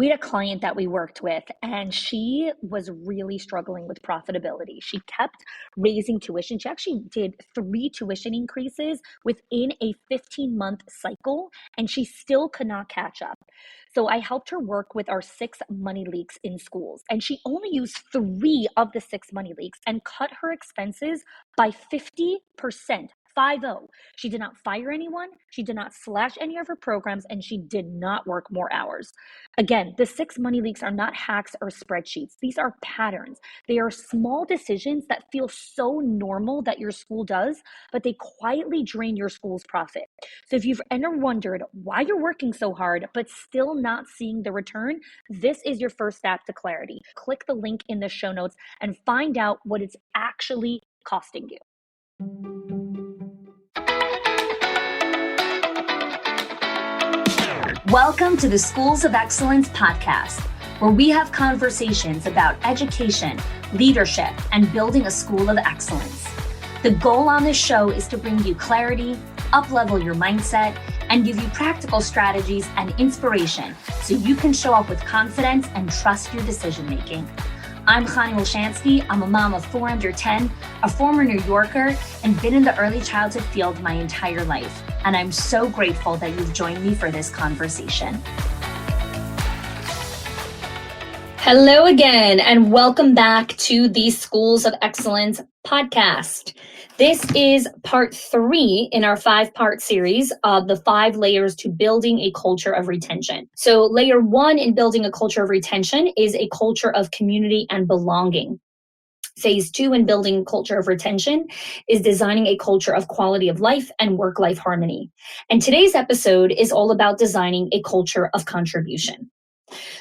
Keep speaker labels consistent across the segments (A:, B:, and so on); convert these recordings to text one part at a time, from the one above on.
A: We had a client that we worked with, and she was really struggling with profitability. She kept raising tuition. She actually did 3 tuition increases within a 15-month cycle, and she still could not catch up. So I helped her work with our 6 money leaks in schools, and she only used 3 of the 6 money leaks and cut her expenses by 50%. 50. She did not fire anyone, she did not slash any of her programs, and she did not work more hours. Again, the 6 money leaks are not hacks or spreadsheets. These are patterns. They are small decisions that feel so normal that your school does, but they quietly drain your school's profit. So if you've ever wondered why you're working so hard, but still not seeing the return, this is your first step to clarity. Click the link in the show notes and find out what it's actually costing you.
B: Welcome to the Schools of Excellence podcast, where we have conversations about education, leadership, and building a school of excellence. The goal on this show is to bring you clarity, up-level your mindset, and give you practical strategies and inspiration so you can show up with confidence and trust your decision-making. I'm Chani Wolshansky. I'm a mom of 4 under 10, a former New Yorker, and been in the early childhood field my entire life. And I'm so grateful that you've joined me for this conversation. Hello again, and welcome back to the Schools of Excellence podcast. This is part 3 in our 5-part series of the 5 layers to building a culture of retention. So layer 1 in building a culture of retention is a culture of community and belonging. Phase 2 in building a culture of retention is designing a culture of quality of life and work-life harmony. And today's episode is all about designing a culture of contribution.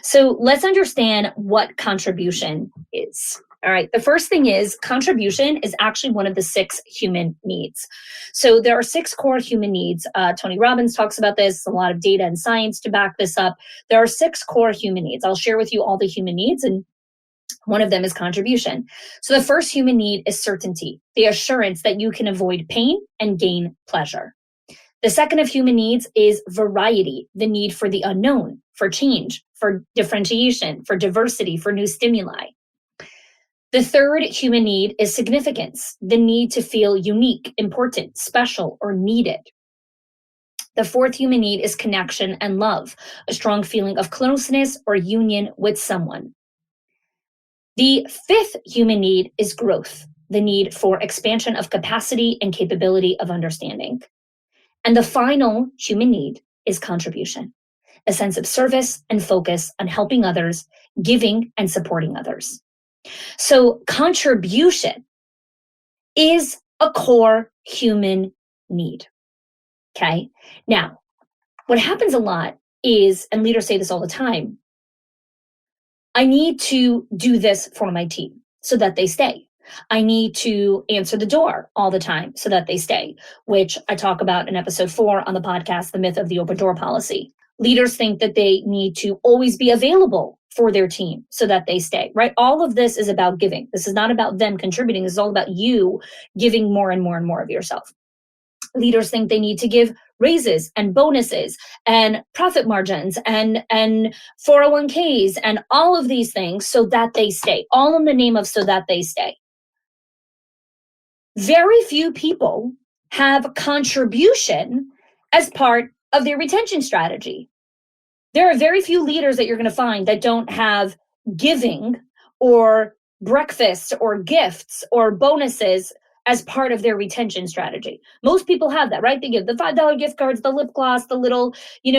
B: So let's understand what contribution is. All right, the first thing is contribution is actually one of the 6 human needs. So there are 6 core human needs. Tony Robbins talks about this, a lot of data and science to back this up. There are 6 core human needs. I'll share with you all the human needs, and one of them is contribution. So the first human need is certainty, the assurance that you can avoid pain and gain pleasure. The second of human needs is variety, the need for the unknown, for change, for differentiation, for diversity, for new stimuli. The third human need is significance, the need to feel unique, important, special, or needed. The fourth human need is connection and love, a strong feeling of closeness or union with someone. The fifth human need is growth, the need for expansion of capacity and capability of understanding. And the final human need is contribution, a sense of service and focus on helping others, giving and supporting others. So contribution is a core human need. Okay. Now, what happens a lot is, and leaders say this all the time, I need to do this for my team so that they stay. I need to answer the door all the time so that they stay, which I talk about in episode 4 on the podcast, The Myth of the Open Door Policy. Leaders think that they need to always be available for their team so that they stay, right? All of this is about giving. This is not about them contributing. This is all about you giving more and more and more of yourself. Leaders think they need to give raises and bonuses and profit margins and 401ks and all of these things so that they stay, all in the name of so that they stay. Very few people have contribution as part of their retention strategy. There are very few leaders that you're going to find that don't have giving or breakfasts or gifts or bonuses as part of their retention strategy. Most people have that, right? They give the $5 gift cards, the lip gloss, the little,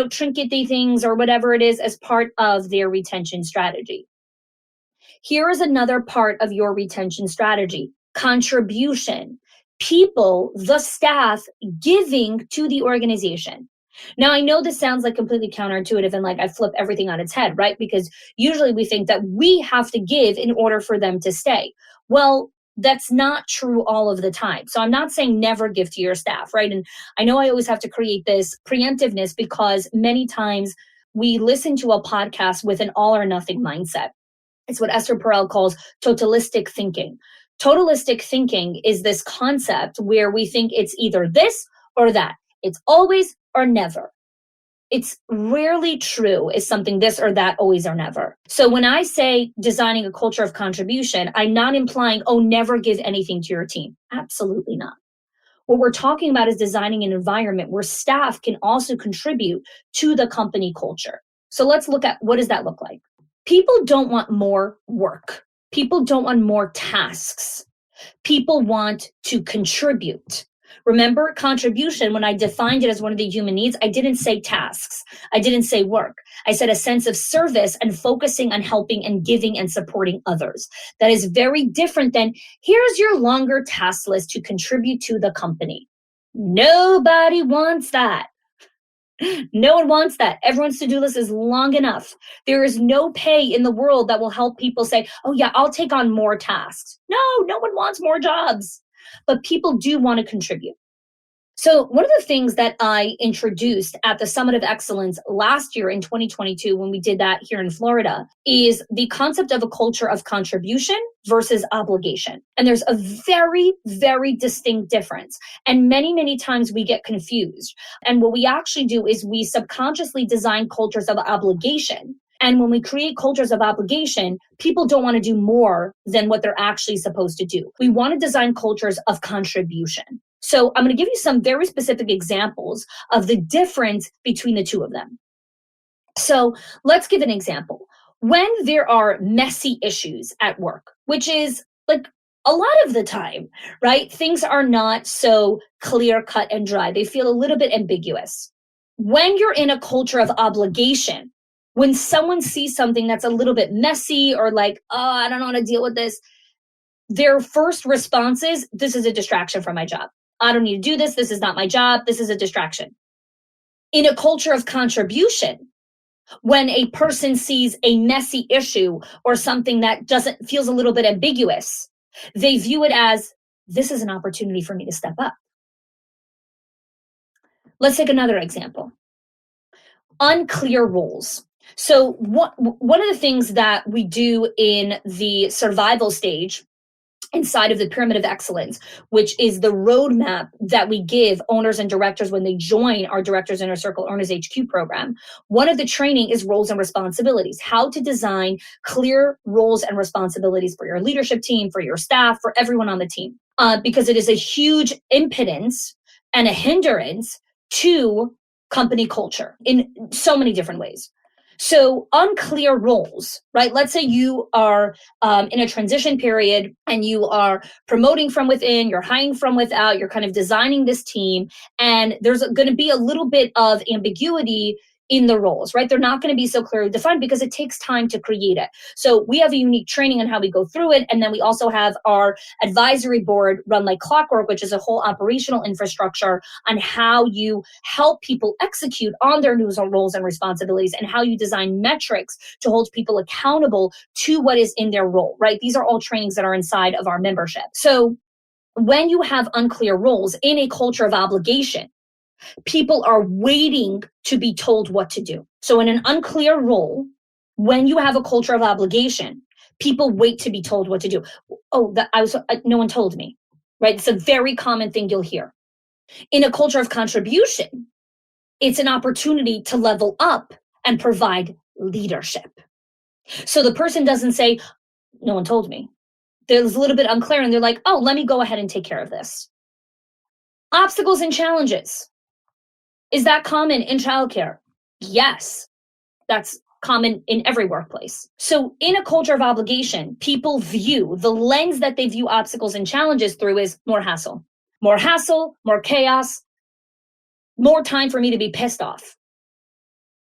B: trinket-y things or whatever it is as part of their retention strategy. Here is another part of your retention strategy: contribution. People, the staff, giving to the organization. Now, I know this sounds like completely counterintuitive and like I flip everything on its head, right? Because usually we think that we have to give in order for them to stay. Well, that's not true all of the time. So I'm not saying never give to your staff, right? And I know I always have to create this preemptiveness because many times we listen to a podcast with an all or nothing mindset. It's what Esther Perel calls totalistic thinking. Totalistic thinking is this concept where we think it's either this or that. It's always or never. It's rarely true is something this or that, always or never. So when I say designing a culture of contribution, I'm not implying, oh, never give anything to your team. Absolutely not. What we're talking about is designing an environment where staff can also contribute to the company culture. So let's look at, what does that look like? People don't want more work. People don't want more tasks. People want to contribute. Remember, contribution, when I defined it as one of the human needs, I didn't say tasks. I didn't say work. I said a sense of service and focusing on helping and giving and supporting others. That is very different than, here's your longer task list to contribute to the company. Nobody wants that. No one wants that. Everyone's to-do list is long enough. There is no pay in the world that will help people say, oh yeah, I'll take on more tasks. No one wants more jobs, but people do want to contribute. So one of the things that I introduced at the Summit of Excellence last year in 2022, when we did that here in Florida, is the concept of a culture of contribution versus obligation. And there's a very, very distinct difference. And many, many times we get confused. And what we actually do is we subconsciously design cultures of obligation. And when we create cultures of obligation, people don't want to do more than what they're actually supposed to do. We want to design cultures of contribution. So I'm going to give you some very specific examples of the difference between the two of them. So let's give an example. When there are messy issues at work, which is like a lot of the time, right? Things are not so clear cut and dry. They feel a little bit ambiguous. When you're in a culture of obligation, when someone sees something that's a little bit messy or like, oh, I don't know how to deal with this, their first response is, this is a distraction from my job. I don't need to do this. This is not my job. This is a distraction. In a culture of contribution, when a person sees a messy issue or something that feels a little bit ambiguous, they view it as, this is an opportunity for me to step up. Let's take another example. Unclear roles. So one of the things that we do in the survival stage inside of the Pyramid of Excellence, which is the roadmap that we give owners and directors when they join our Directors Inner Circle Owners HQ program. One of the training is roles and responsibilities, how to design clear roles and responsibilities for your leadership team, for your staff, for everyone on the team, because it is a huge impedance and a hindrance to company culture in so many different ways. So unclear roles, right? Let's say you are in a transition period and you are promoting from within, you're hiring from without, you're kind of designing this team, and there's going to be a little bit of ambiguity in the roles, right? They're not going to be so clearly defined because it takes time to create it. So we have a unique training on how we go through it. And then we also have our advisory board run like clockwork, which is a whole operational infrastructure on how you help people execute on their new roles and responsibilities and how you design metrics to hold people accountable to what is in their role, right? These are all trainings that are inside of our membership. So when you have unclear roles in a culture of obligation, people are waiting to be told what to do. So in an unclear role, when you have a culture of obligation, people wait to be told what to do. Oh, no one told me, right? It's a very common thing you'll hear. In a culture of contribution, it's an opportunity to level up and provide leadership. So the person doesn't say, no one told me. There's a little bit unclear and they're like, oh, let me go ahead and take care of this. Obstacles and challenges. Is that common in childcare? Yes, that's common in every workplace. So in a culture of obligation, people view the lens that they view obstacles and challenges through is more hassle, more chaos, more time for me to be pissed off.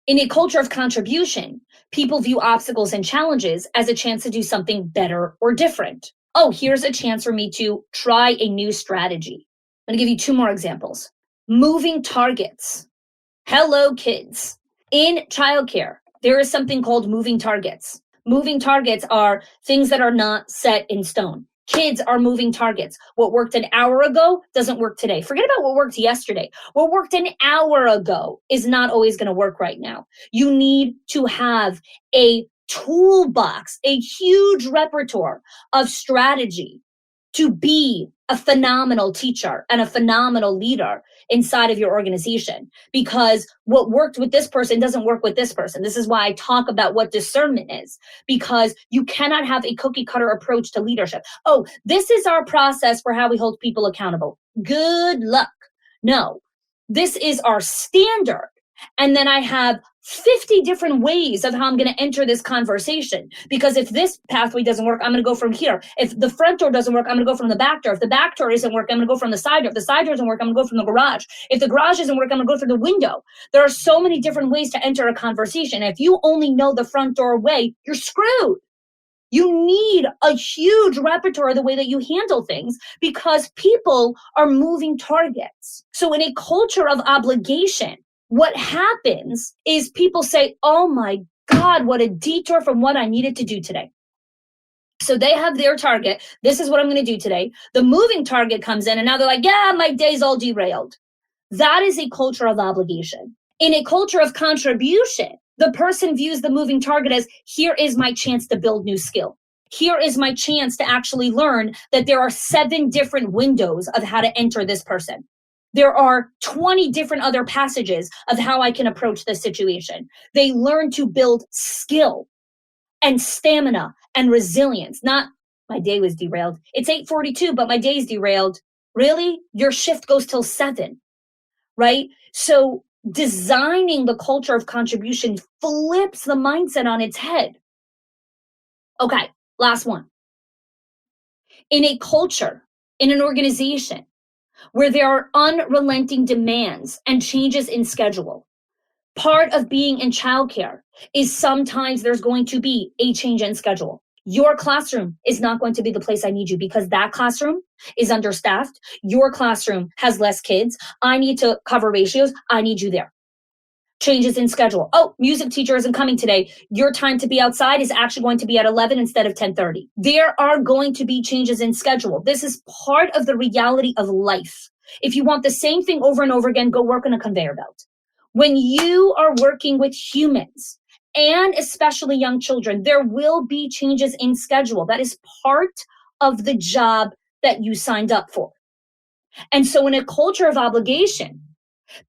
B: In a culture of contribution, people view obstacles and challenges as a chance to do something better or different. Oh, here's a chance for me to try a new strategy. I'm going to give you two more examples. Moving targets. Hello, kids. In childcare, there is something called moving targets. Moving targets are things that are not set in stone. Kids are moving targets. What worked an hour ago doesn't work today. Forget about what worked yesterday. What worked an hour ago is not always going to work right now. You need to have a toolbox, a huge repertoire of strategy to be a phenomenal teacher and a phenomenal leader inside of your organization, because what worked with this person doesn't work with this person. This is why I talk about what discernment is, because you cannot have a cookie cutter approach to leadership. Oh, this is our process for how we hold people accountable. Good luck. No, this is our standard. And then I have 50 different ways of how I'm going to enter this conversation. Because if this pathway doesn't work, I'm going to go from here. If the front door doesn't work, I'm going to go from the back door. If the back door isn't working, I'm going to go from the side door. If the side door doesn't work, I'm going to go from the garage. If the garage doesn't work, I'm going to go through the window. There are so many different ways to enter a conversation. If you only know the front door way, you're screwed. You need a huge repertoire of the way that you handle things, because people are moving targets. So in a culture of obligation, what happens is people say, oh my God, what a detour from what I needed to do today. So they have their target. This is what I'm going to do today. The moving target comes in and now they're like, yeah, my day's all derailed. That is a culture of obligation. In a culture of contribution, the person views the moving target as, here is my chance to build new skill. Here is my chance to actually learn that there are 7 different windows of how to enter this person. There are 20 different other passages of how I can approach this situation. They learn to build skill and stamina and resilience. Not, my day was derailed. It's 8:42, but my day's derailed. Really? Your shift goes till 7, right? So designing the culture of contribution flips the mindset on its head. Okay, last one. In a culture, in an organization, where there are unrelenting demands and changes in schedule, part of being in childcare is sometimes there's going to be a change in schedule. Your classroom is not going to be the place I need you, because that classroom is understaffed. Your classroom has less kids. I need to cover ratios. I need you there. Changes in schedule. Oh, music teacher isn't coming today. Your time to be outside is actually going to be at 11 instead of 10:30. There are going to be changes in schedule. This is part of the reality of life. If you want the same thing over and over again, go work on a conveyor belt. When you are working with humans, and especially young children, there will be changes in schedule. That is part of the job that you signed up for. And so in a culture of obligation,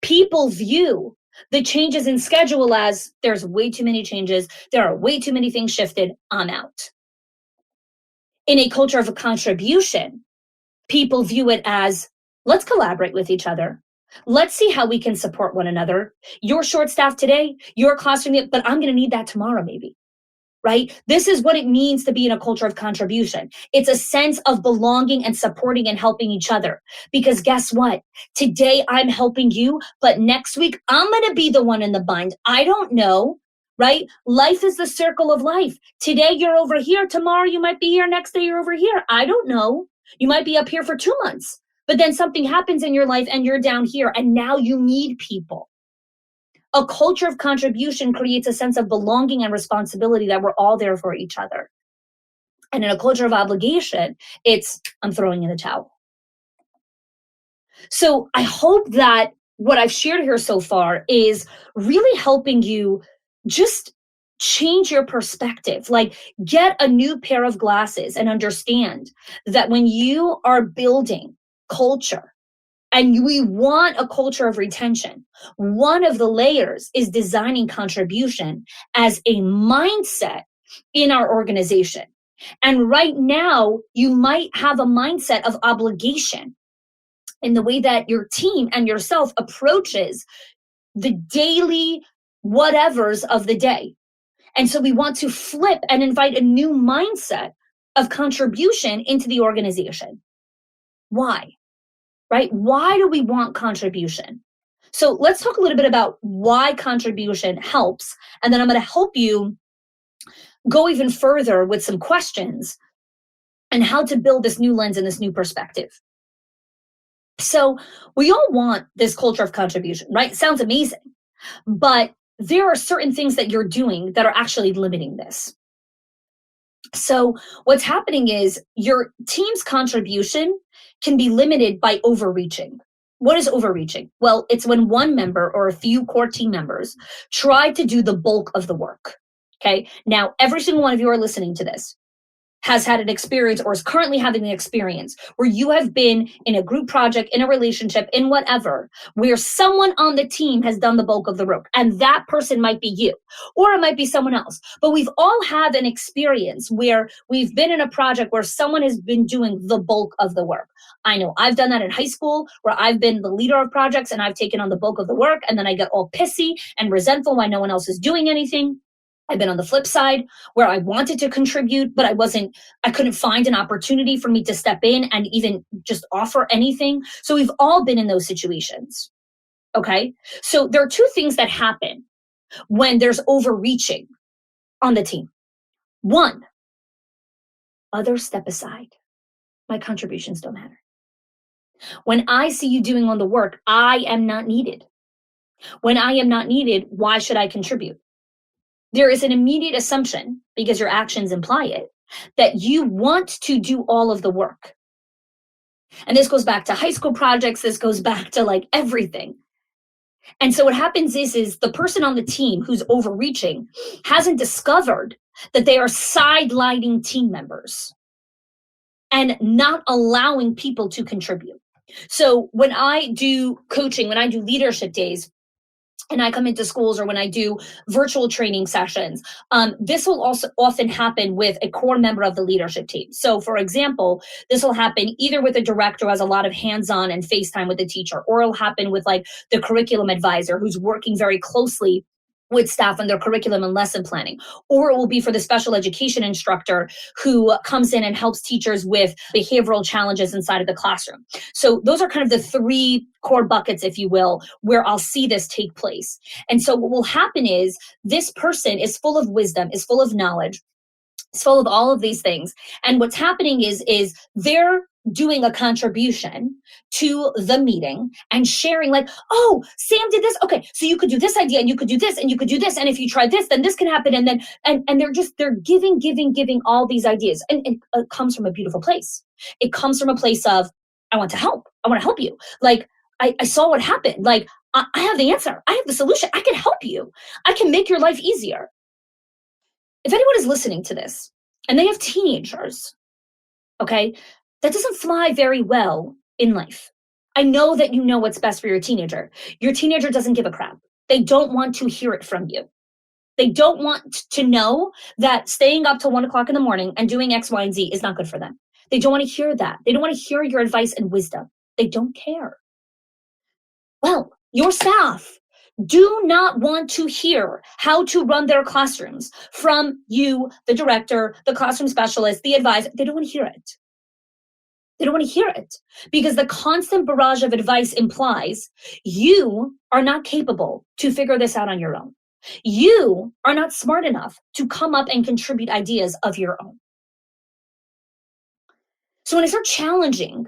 B: people view the changes in schedule as, there's way too many changes, there are way too many things shifted, I'm out. In a culture of a contribution, people view it as, let's collaborate with each other. Let's see how we can support one another. You're short-staffed today, your classroom, but I'm going to need that tomorrow maybe. Right? This is what it means to be in a culture of contribution. It's a sense of belonging and supporting and helping each other. Because guess what? Today I'm helping you, but next week I'm going to be the one in the bind. I don't know, right? Life is the circle of life. Today you're over here. Tomorrow you might be here. Next day you're over here. I don't know. You might be up here for 2 months, but then something happens in your life and you're down here, and now you need people. A culture of contribution creates a sense of belonging and responsibility that we're all there for each other. And in a culture of obligation, it's, I'm throwing in the towel. So I hope that what I've shared here so far is really helping you just change your perspective. Like, get a new pair of glasses and understand that when you are building culture, and we want a culture of retention, one of the layers is designing contribution as a mindset in our organization. And right now, you might have a mindset of obligation in the way that your team and yourself approaches the daily whatevers of the day. And so we want to flip and invite a new mindset of contribution into the organization. Why? Right? Why do we want contribution? So let's talk a little bit about why contribution helps. And then I'm going to help you go even further with some questions and how to build this new lens and this new perspective. So we all want this culture of contribution, right? It sounds amazing, but there are certain things that you're doing that are actually limiting this. So what's happening is your team's contribution can be limited by overreaching. What is overreaching? Well, it's when one member or a few core team members try to do the bulk of the work. Okay. Now, every single one of you are listening to this. has had an experience or is currently having an experience where you have been in a group project, in a relationship, in whatever, where someone on the team has done the bulk of the work, and that person might be you, or it might be someone else. But we've all had an experience where we've been in a project where someone has been doing the bulk of the work. I know I've done that in high school where I've been the leader of projects and I've taken on the bulk of the work, and then I get all pissy and resentful why no one else is doing anything. I've been on the flip side where I wanted to contribute, but I couldn't find an opportunity for me to step in and even just offer anything. So we've all been in those situations. Okay. So there are two things that happen when there's overreaching on the team. One, others step aside. My contributions don't matter. When I see you doing all the work, I am not needed. When I am not needed, why should I contribute? There is an immediate assumption, because your actions imply it, that you want to do all of the work. And this goes back to high school projects. This goes back to like everything. And so what happens is the person on the team who's overreaching hasn't discovered that they are sidelining team members and not allowing people to contribute. So when I do coaching, when I do leadership days, and I come into schools or when I do virtual training sessions, this will also often happen with a core member of the leadership team. So for example, this will happen either with a director who has a lot of hands-on and FaceTime with the teacher, or it'll happen with like the curriculum advisor who's working very closely with staff on their curriculum and lesson planning, or it will be for the special education instructor who comes in and helps teachers with behavioral challenges inside of the classroom. So those are kind of the three core buckets, if you will, where I'll see this take place. And so what will happen is this person is full of wisdom, is full of knowledge, is full of all of these things. And what's happening is they're doing a contribution to the meeting and sharing like, oh, Sam did this. Okay, so you could do this idea and you could do this and you could do this. And if you try this, then this can happen. And then, and they're giving all these ideas. And it comes from a beautiful place. It comes from a place of, I want to help. I want to help you. Like, I saw what happened. Like, I have the answer. I have the solution. I can help you. I can make your life easier. If anyone is listening to this and they have teenagers, okay, that doesn't fly very well in life. I know that you know what's best for your teenager. Your teenager doesn't give a crap. They don't want to hear it from you. They don't want to know that staying up till 1 o'clock in the morning and doing X, Y, and Z is not good for them. They don't want to hear that. They don't want to hear your advice and wisdom. They don't care. Well, your staff do not want to hear how to run their classrooms from you, the director, the classroom specialist, the advisor. They don't want to hear it. They don't want to hear it because the constant barrage of advice implies you are not capable to figure this out on your own. You are not smart enough to come up and contribute ideas of your own. So when I start challenging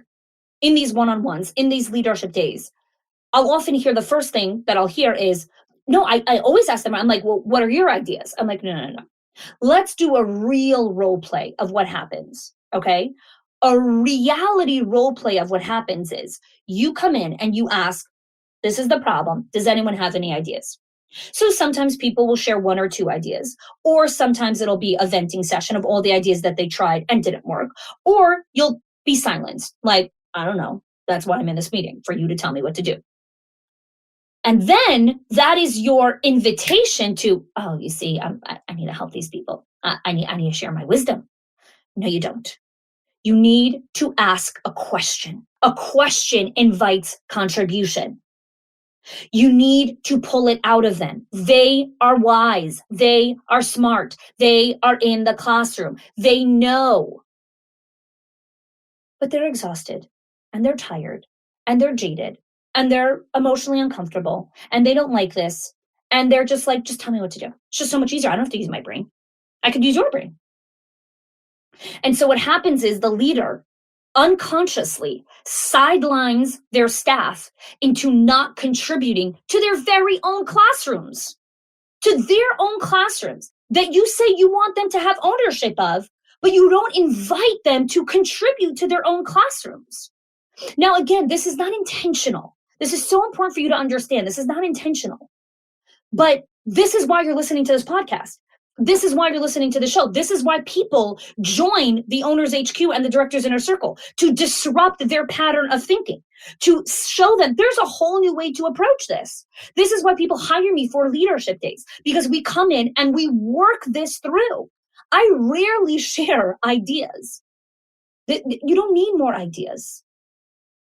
B: in these one-on-ones, in these leadership days, I'll often hear the first thing that I'll hear is, no, I always ask them, I'm like, well, what are your ideas? I'm like, no. Let's do a real role play of what happens, okay? A reality role play of what happens is you come in and you ask, this is the problem. Does anyone have any ideas? So sometimes people will share one or two ideas, or sometimes it'll be a venting session of all the ideas that they tried and didn't work, or you'll be silenced. Like, I don't know. That's why I'm in this meeting, for you to tell me what to do. And then that is your invitation to, oh, you see, I need to help these people. I need to share my wisdom. No, you don't. You need to ask a question. A question invites contribution. You need to pull it out of them. They are wise. They are smart. They are in the classroom. They know. But they're exhausted and they're tired and they're jaded and they're emotionally uncomfortable and they don't like this. And they're just like, just tell me what to do. It's just so much easier. I don't have to use my brain. I could use your brain. And so what happens is the leader unconsciously sidelines their staff into not contributing to their very own classrooms, that you say you want them to have ownership of, but you don't invite them to contribute to their own classrooms. Now, again, this is not intentional. This is so important for you to understand. This is not intentional. But this is why you're listening to this podcast. This is why you're listening to the show. This is why people join the owner's HQ and the director's inner circle, to disrupt their pattern of thinking, to show them there's a whole new way to approach this. This is why people hire me for leadership days, because we come in and we work this through. I rarely share ideas. You don't need more ideas.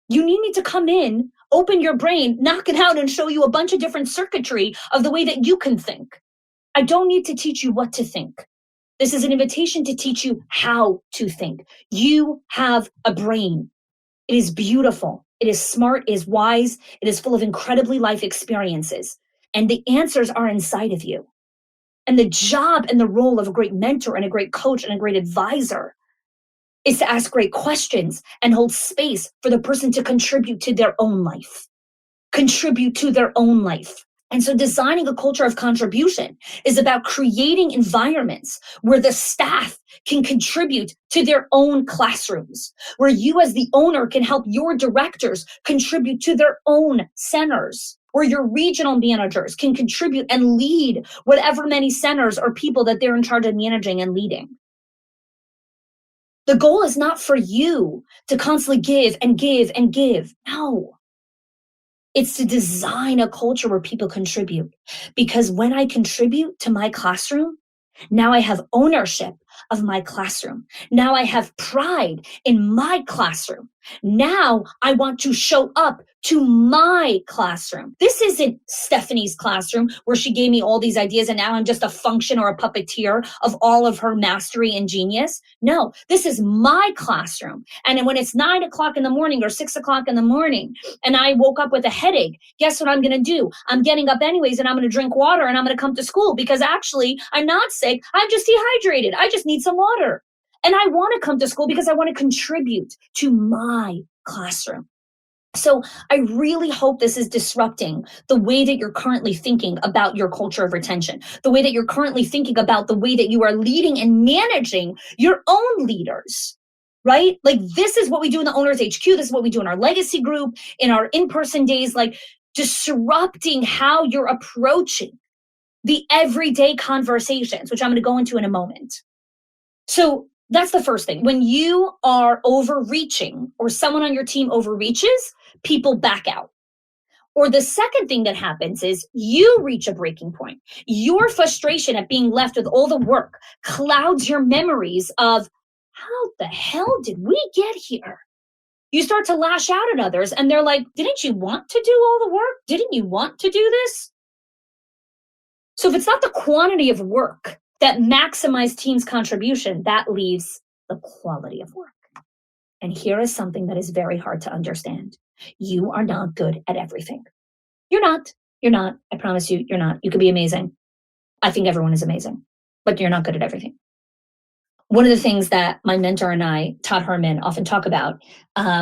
B: You need me to come in, open your brain, knock it out, and show you a bunch of different circuitry of the way that you can think. I don't need to teach you what to think. This is an invitation to teach you how to think. You have a brain. It is beautiful. It is smart, it is wise. It is full of incredibly life experiences. And the answers are inside of you. And the job and the role of a great mentor and a great coach and a great advisor is to ask great questions and hold space for the person to contribute to their own life. Contribute to their own life. And so designing a culture of contribution is about creating environments where the staff can contribute to their own classrooms, where you as the owner can help your directors contribute to their own centers, where your regional managers can contribute and lead whatever many centers or people that they're in charge of managing and leading. The goal is not for you to constantly give and give and give. No. It's to design a culture where people contribute. Because when I contribute to my classroom, now I have ownership of my classroom. Now I have pride in my classroom. Now I want to show up to my classroom. This isn't Stephanie's classroom where she gave me all these ideas and now I'm just a function or a puppeteer of all of her mastery and genius. No, this is my classroom. And when it's 9 o'clock in the morning or 6 o'clock in the morning and I woke up with a headache, guess what I'm going to do? I'm getting up anyways and I'm going to drink water and I'm going to come to school because actually I'm not sick. I'm just dehydrated. I just need some water. And I want to come to school because I want to contribute to my classroom. So I really hope this is disrupting the way that you're currently thinking about your culture of retention, the way that you're currently thinking about the way that you are leading and managing your own leaders, right? Like this is what we do in the Owners HQ. This is what we do in our legacy group, in our in-person days, like disrupting how you're approaching the everyday conversations, which I'm going to go into in a moment. So that's the first thing. When you are overreaching or someone on your team overreaches, people back out. Or the second thing that happens is you reach a breaking point. Your frustration at being left with all the work clouds your memories of how the hell did we get here? You start to lash out at others and they're like, didn't you want to do all the work? Didn't you want to do this? So if it's not the quantity of work that maximize team's contribution, that leaves the quality of work. And here is something that is very hard to understand. You are not good at everything. You're not. I promise you, you're not. You could be amazing. I think everyone is amazing, but you're not good at everything. One of the things that my mentor and I, Todd Herman, often talk about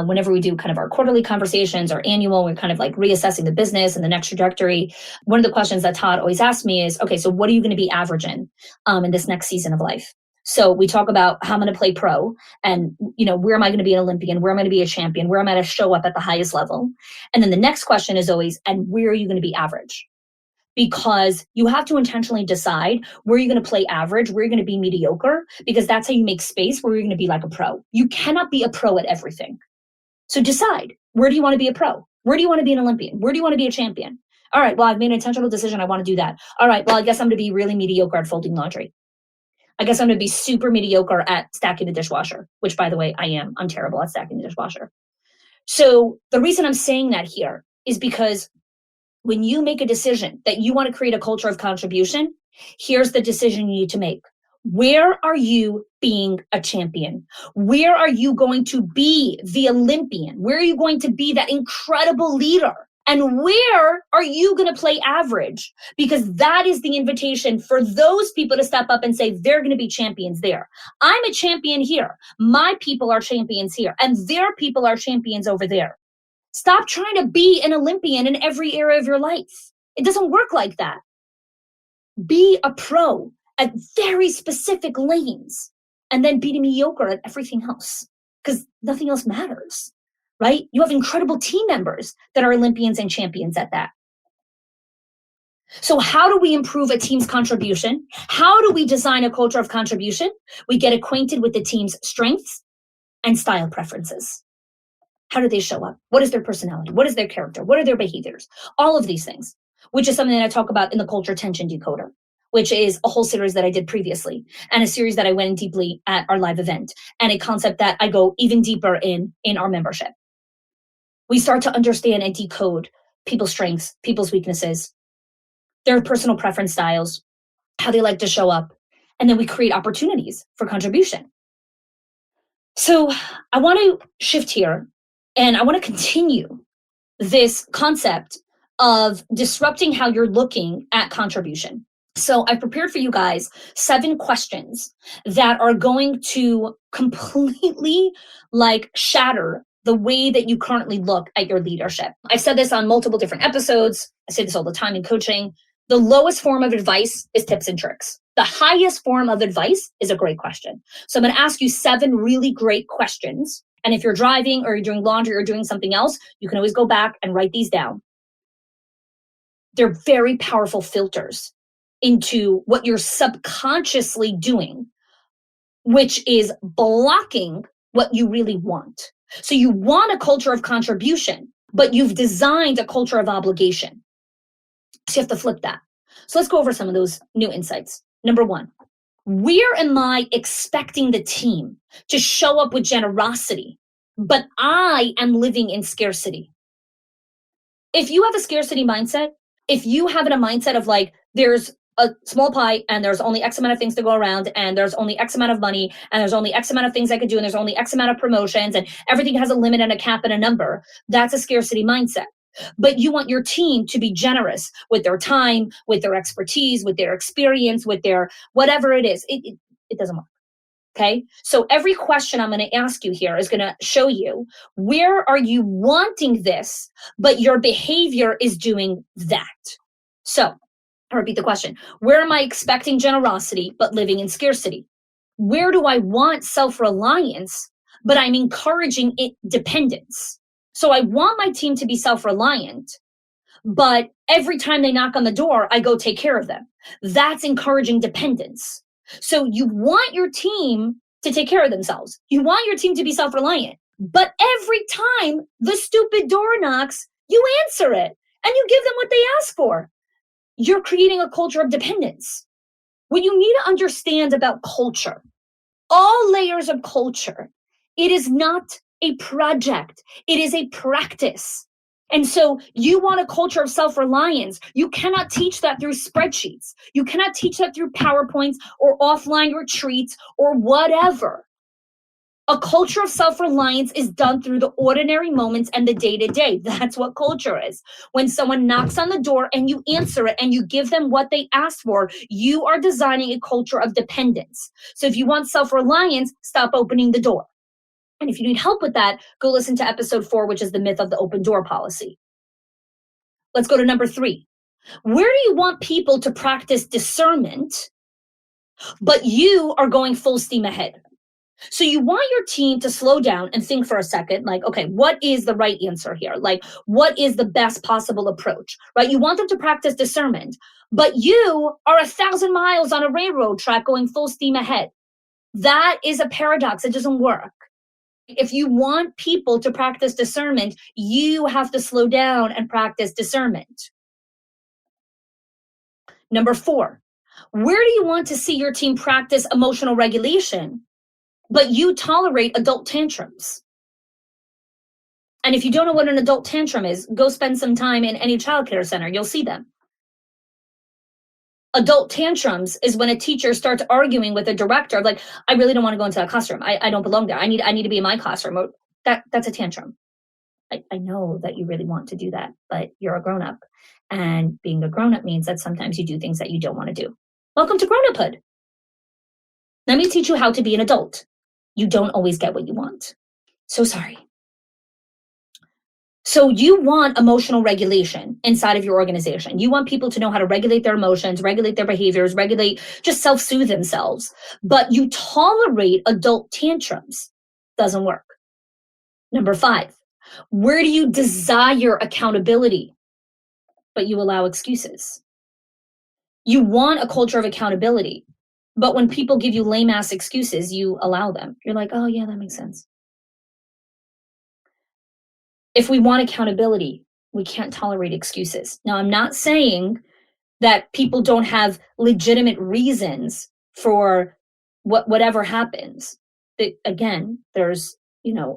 B: whenever we do kind of our quarterly conversations or annual, we're kind of like reassessing the business and the next trajectory. One of the questions that Todd always asks me is, okay, so what are you going to be averaging in this next season of life? So we talk about how I'm going to play pro and, where am I going to be an Olympian? Where am I going to be a champion? Where am I going to show up at the highest level? And then the next question is always, and where are you going to be average? Because you have to intentionally decide where you're going to play average, where you're going to be mediocre, because that's how you make space where you're going to be like a pro. You cannot be a pro at everything. So decide, where do you want to be a pro? Where do you want to be an Olympian? Where do you want to be a champion? All right, well, I've made an intentional decision. I want to do that. All right, well, I guess I'm going to be really mediocre at folding laundry. I guess I'm going to be super mediocre at stacking the dishwasher, which, by the way, I am. I'm terrible at stacking the dishwasher. So the reason I'm saying that here is because when you make a decision that you want to create a culture of contribution, here's the decision you need to make. Where are you being a champion? Where are you going to be the Olympian? Where are you going to be that incredible leader? And where are you going to play average? Because that is the invitation for those people to step up and say, they're going to be champions there. I'm a champion here. My people are champions here. And their people are champions over there. Stop trying to be an Olympian in every area of your life. It doesn't work like that. Be a pro at very specific lanes and then be mediocre at everything else because nothing else matters, right? You have incredible team members that are Olympians and champions at that. So how do we improve a team's contribution? How do we design a culture of contribution? We get acquainted with the team's strengths and style preferences. How do they show up? What is their personality? What is their character? What are their behaviors? All of these things, which is something that I talk about in the Culture Tension Decoder, which is a whole series that I did previously, and a series that I went in deeply at our live event, and a concept that I go even deeper in our membership. We start to understand and decode people's strengths, people's weaknesses, their personal preference styles, how they like to show up, and then we create opportunities for contribution. So I want to shift here, and I want to continue this concept of disrupting how you're looking at contribution. So I've prepared for you guys 7 questions that are going to completely shatter the way that you currently look at your leadership. I've said this on multiple different episodes. I say this all the time in coaching. The lowest form of advice is tips and tricks. The highest form of advice is a great question. So I'm going to ask you 7 really great questions. And if you're driving or you're doing laundry or doing something else, you can always go back and write these down. They're very powerful filters into what you're subconsciously doing, which is blocking what you really want. So you want a culture of contribution, but you've designed a culture of obligation. So you have to flip that. So let's go over some of those new insights. Number 1, where am I expecting the team to show up with generosity, but I am living in scarcity? If you have a scarcity mindset, if you have a mindset of there's a small pie and there's only X amount of things to go around and there's only X amount of money and there's only X amount of things I could do and there's only X amount of promotions and everything has a limit and a cap and a number, that's a scarcity mindset. But you want your team to be generous with their time, with their expertise, with their experience, with their whatever it is. It doesn't work. Okay. So every question I'm going to ask you here is going to show you where are you wanting this, but your behavior is doing that. So I'll repeat the question. Where am I expecting generosity, but living in scarcity? Where do I want self-reliance, but I'm encouraging dependence? So I want my team to be self-reliant, but every time they knock on the door, I go take care of them. That's encouraging dependence. So you want your team to take care of themselves. You want your team to be self-reliant. But every time the stupid door knocks, you answer it and you give them what they ask for. You're creating a culture of dependence. What you need to understand about culture, all layers of culture, it is not a project. It is a practice. And so you want a culture of self-reliance. You cannot teach that through spreadsheets. You cannot teach that through PowerPoints or offline retreats or whatever. A culture of self-reliance is done through the ordinary moments and the day-to-day. That's what culture is. When someone knocks on the door and you answer it and you give them what they asked for, you are designing a culture of dependence. So if you want self-reliance, stop opening the door. And if you need help with that, go listen to episode 4, which is the myth of the open door policy. Let's go to number 3. Where do you want people to practice discernment, but you are going full steam ahead? So you want your team to slow down and think for a second, okay, what is the right answer here? What is the best possible approach, right? You want them to practice discernment, but you are 1,000 miles on a railroad track going full steam ahead. That is a paradox. It doesn't work. If you want people to practice discernment, you have to slow down and practice discernment. Number 4, where do you want to see your team practice emotional regulation, but you tolerate adult tantrums? And if you don't know what an adult tantrum is, go spend some time in any childcare center. You'll see them. Adult tantrums is when a teacher starts arguing with a director, I really don't want to go into that classroom. I don't belong there. I need to be in my classroom. Or that's a tantrum. I know that you really want to do that, but you're a grown-up. And being a grown-up means that sometimes you do things that you don't want to do. Welcome to grown-uphood. Let me teach you how to be an adult. You don't always get what you want. So sorry. So you want emotional regulation inside of your organization. You want people to know how to regulate their emotions, regulate their behaviors, just self-soothe themselves. But you tolerate adult tantrums. Doesn't work. Number 5, where do you desire accountability, but you allow excuses? You want a culture of accountability, but when people give you lame ass excuses, you allow them. You're like, oh yeah, that makes sense. If we want accountability, we can't tolerate excuses. Now, I'm not saying that people don't have legitimate reasons for whatever happens. That, again, there's,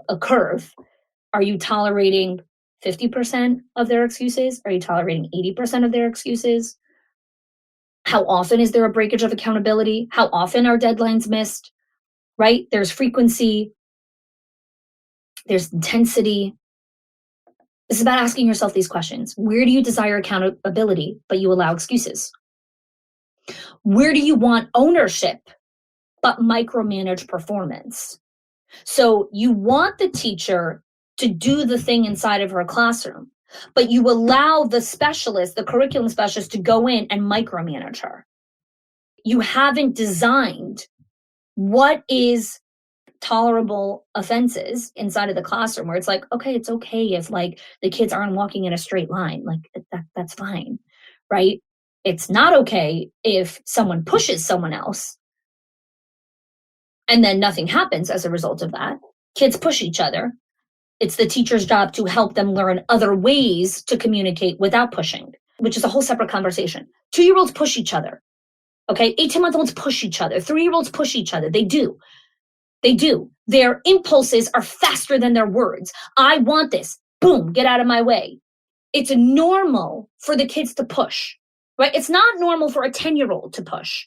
B: a curve. Are you tolerating 50% of their excuses? Are you tolerating 80% of their excuses? How often is there a breakage of accountability? How often are deadlines missed? Right? There's frequency, there's intensity. This is about asking yourself these questions. Where do you desire accountability, but you allow excuses? Where do you want ownership, but micromanage performance? So you want the teacher to do the thing inside of her classroom, but you allow the specialist, the curriculum specialist, to go in and micromanage her. You haven't designed what is tolerable offenses inside of the classroom where it's like, okay, it's okay if like the kids aren't walking in a straight line, like that's fine, right? It's not okay if someone pushes someone else and then nothing happens as a result of that. Kids push each other. It's the teacher's job to help them learn other ways to communicate without pushing, which is a whole separate conversation. 2-year-olds push each other. Okay, 18-month-olds push each other. 3-year-olds push each other. They do. They do. Their impulses are faster than their words. I want this. Boom, get out of my way. It's normal for the kids to push, right? It's not normal for a 10-year-old to push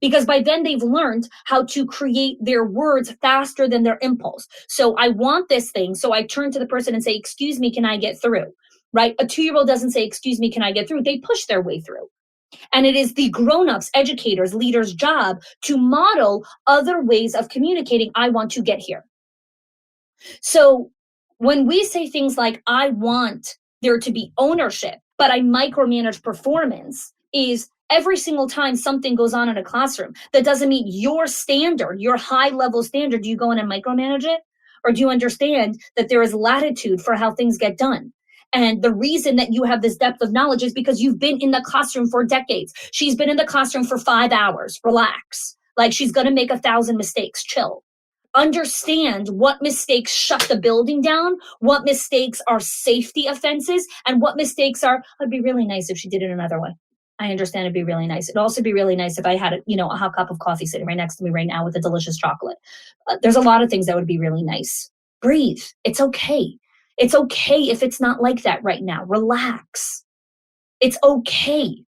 B: because by then they've learned how to create their words faster than their impulse. So I want this thing. So I turn to the person and say, excuse me, can I get through? Right? A 2-year-old doesn't say, excuse me, can I get through? They push their way through. And it is the grown-ups, educators, leaders' job to model other ways of communicating, I want to get here. So when we say things like, I want there to be ownership, but I micromanage performance, is every single time something goes on in a classroom that doesn't meet your standard, your high-level standard, do you go in and micromanage it? Or do you understand that there is latitude for how things get done? And the reason that you have this depth of knowledge is because you've been in the classroom for decades. She's been in the classroom for 5 hours. Relax. Like she's going to make 1,000 mistakes. Chill. Understand what mistakes shut the building down, what mistakes are safety offenses, and what mistakes are, it'd be really nice if she did it another way. I understand it'd be really nice. It'd also be really nice if I had a hot cup of coffee sitting right next to me right now with a delicious chocolate. There's a lot of things that would be really nice. Breathe. It's okay. It's okay if it's not like that right now. Relax. It's okay.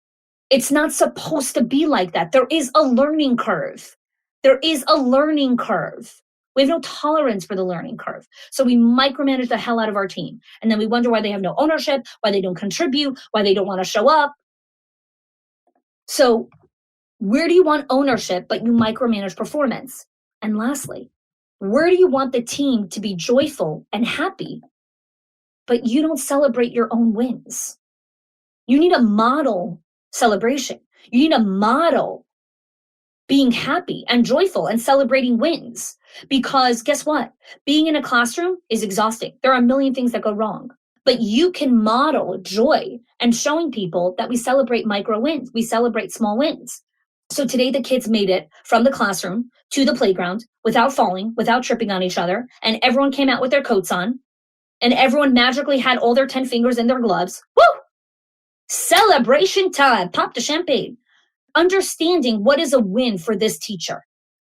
B: It's not supposed to be like that. There is a learning curve. There is a learning curve. We have no tolerance for the learning curve. So we micromanage the hell out of our team. And then we wonder why they have no ownership, why they don't contribute, why they don't want to show up. So where do you want ownership, but you micromanage performance? And lastly, where do you want the team to be joyful and happy, but you don't celebrate your own wins? You need a model celebration. You need a model being happy and joyful and celebrating wins. Because guess what? Being in a classroom is exhausting. There are a million things that go wrong. But you can model joy and showing people that we celebrate micro wins. We celebrate small wins. So today the kids made it from the classroom to the playground without falling, without tripping on each other. And everyone came out with their coats on. And everyone magically had all their 10 fingers in their gloves. Woo! Celebration time. Pop the champagne. Understanding what is a win for this teacher.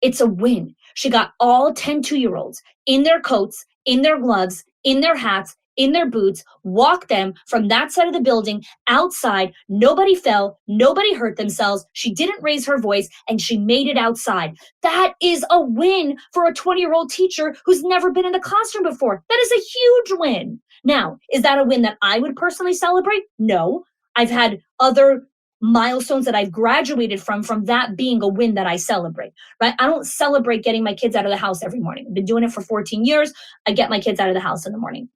B: It's a win. She got all 10 2-year-olds in their coats, in their gloves, in their hats, in their boots, walked them from that side of the building outside. Nobody fell. Nobody hurt themselves. She didn't raise her voice and she made it outside. That is a win for a 20-year-old teacher who's never been in the classroom before. That is a huge win. Now, is that a win that I would personally celebrate? No. I've had other milestones that I've graduated from that being a win that I celebrate, right? I don't celebrate getting my kids out of the house every morning. I've been doing it for 14 years. I get my kids out of the house in the morning.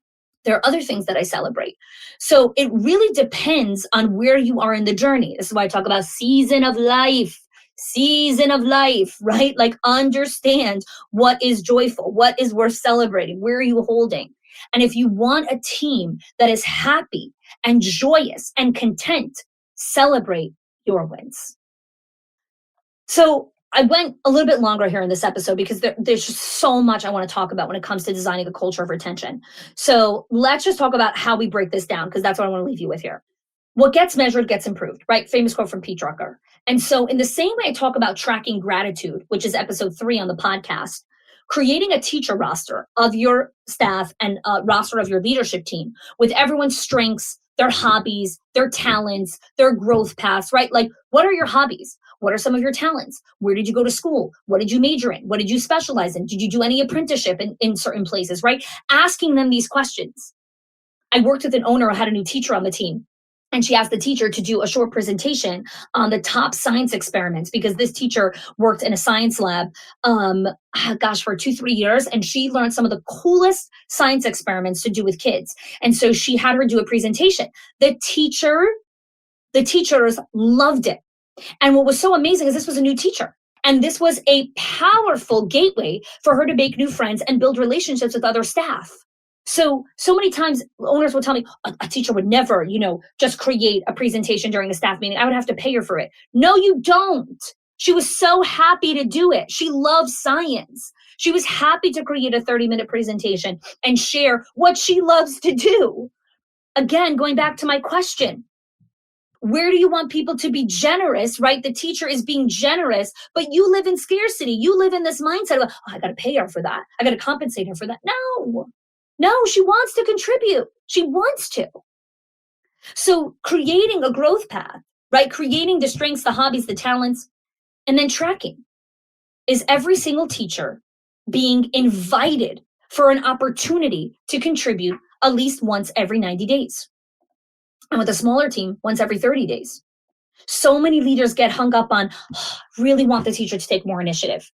B: There are other things that I celebrate. So it really depends on where you are in the journey. This is why I talk about season of life, right? Like understand what is joyful, what is worth celebrating, where are you holding? And if you want a team that is happy and joyous and content, celebrate your wins. So I went a little bit longer here in this episode because there's just so much I want to talk about when it comes to designing a culture of retention. So let's just talk about how we break this down, because that's what I want to leave you with here. What gets measured gets improved, right? Famous quote from Pete Drucker. And so in the same way I talk about tracking gratitude, which is episode 3 on the podcast, creating a teacher roster of your staff and a roster of your leadership team with everyone's strengths, their hobbies, their talents, their growth paths, right? Like, what are your hobbies? What are some of your talents? Where did you go to school? What did you major in? What did you specialize in? Did you do any apprenticeship in certain places, right? Asking them these questions. I worked with an owner who had a new teacher on the team. And she asked the teacher to do a short presentation on the top science experiments, because this teacher worked in a science lab, for 2-3 years. And she learned some of the coolest science experiments to do with kids. And so she had her do a presentation. The teachers loved it. And what was so amazing is this was a new teacher. And this was a powerful gateway for her to make new friends and build relationships with other staff. So many times owners will tell me a teacher would never, just create a presentation during a staff meeting. I would have to pay her for it. No, you don't. She was so happy to do it. She loves science. She was happy to create a 30-minute presentation and share what she loves to do. Again, going back to my question, where do you want people to be generous, right? The teacher is being generous, but you live in scarcity. You live in this mindset of, I got to pay her for that. I got to compensate her for that. No, she wants to contribute. She wants to. So creating a growth path, right? Creating the strengths, the hobbies, the talents, and then tracking. Is every single teacher being invited for an opportunity to contribute at least once every 90 days? And with a smaller team, once every 30 days. So many leaders get hung up on, really want the teacher to take more initiative.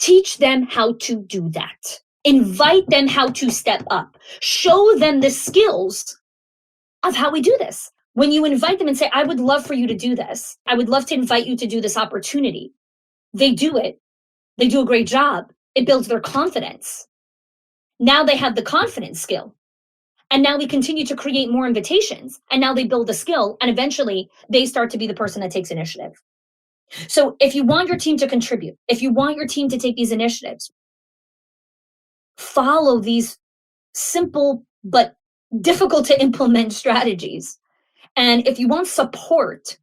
B: Teach them how to do that. Invite them how to step up. Show them the skills of how we do this. When you invite them and say, I would love for you to do this. I would love to invite you to do this opportunity. They do it. They do a great job. It builds their confidence. Now they have the confidence skill. And now we continue to create more invitations. And now they build a skill. And eventually they start to be the person that takes initiative. So if you want your team to contribute, if you want your team to take these initiatives, follow these simple but difficult to implement strategies. And if you want support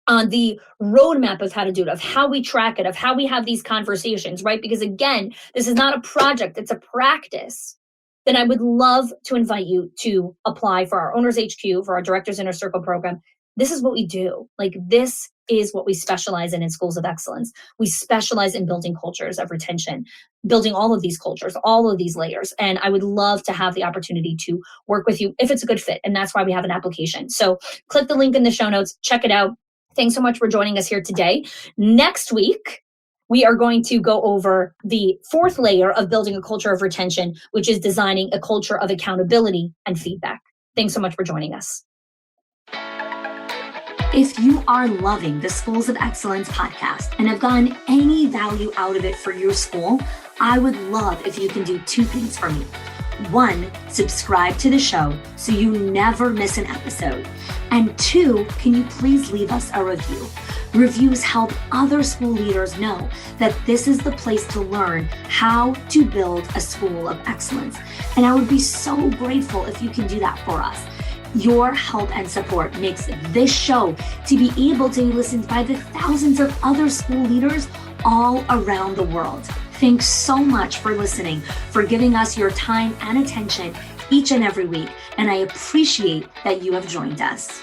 B: on the roadmap of how to do it, of how we track it, of how we have these conversations, right? Because again, this is not a project, it's a practice. Then I would love to invite you to apply for our Owners HQ, for our Directors Inner Circle program. This is what we do. Like, this is what we specialize in Schools of Excellence. We specialize in building cultures of retention, building all of these cultures, all of these layers. And I would love to have the opportunity to work with you if it's a good fit. And that's why we have an application. So click the link in the show notes, check it out. Thanks so much for joining us here today. Next week, we are going to go over the 4th layer of building a culture of retention, which is designing a culture of accountability and feedback. Thanks so much for joining us. If you are loving the Schools of Excellence podcast and have gotten any value out of it for your school, I would love if you can do 2 things for me. 1, subscribe to the show so you never miss an episode. And 2, can you please leave us a review? Reviews help other school leaders know that this is the place to learn how to build a school of excellence. And I would be so grateful if you can do that for us. Your help and support makes this show to be able to be listened by the thousands of other school leaders all around the world. Thanks so much for listening, for giving us your time and attention each and every week. And I appreciate that you have joined us.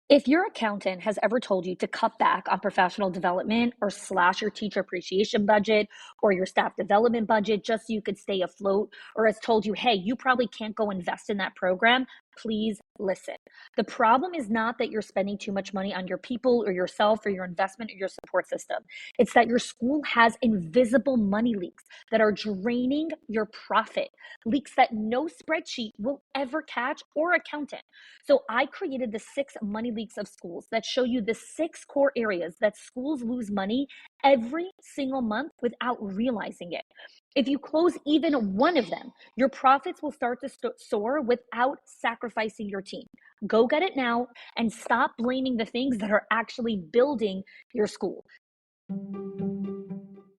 A: If your accountant has ever told you to cut back on professional development or slash your teacher appreciation budget or your staff development budget just so you could stay afloat, or has told you, hey, you probably can't go invest in that program, please listen, the problem is not that you're spending too much money on your people or yourself or your investment or your support system. It's that your school has invisible money leaks that are draining your profit, leaks that no spreadsheet will ever catch or accountant. So I created the 6 money leaks of schools that show you the 6 core areas that schools lose money every single month without realizing it. If you close even one of them, your profits will start to soar without sacrificing your team. Go get it now and stop blaming the things that are actually building your school.